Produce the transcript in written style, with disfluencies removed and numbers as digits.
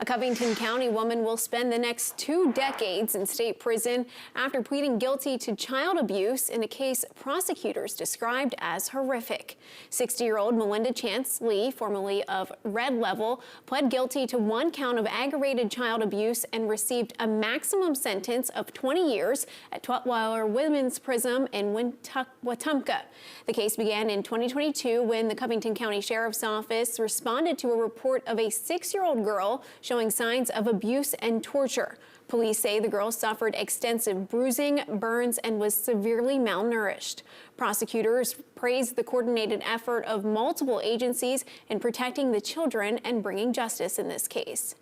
A Covington County woman will spend the next 2 decades in state prison after pleading guilty to child abuse in a case prosecutors described as horrific. 60-year-old Melinda Chance Lee, formerly of Red Level, pled guilty to 1 count of aggravated child abuse and received a maximum sentence of 20 years at Tutwiler Women's Prison in Wetumpka. The case began in 2022 when the Covington County Sheriff's Office responded to a report of a 6-year-old girl showing signs of abuse and torture. Police say the girl suffered extensive bruising, burns, and was severely malnourished. Prosecutors praised the coordinated effort of multiple agencies in protecting the children and bringing justice in this case.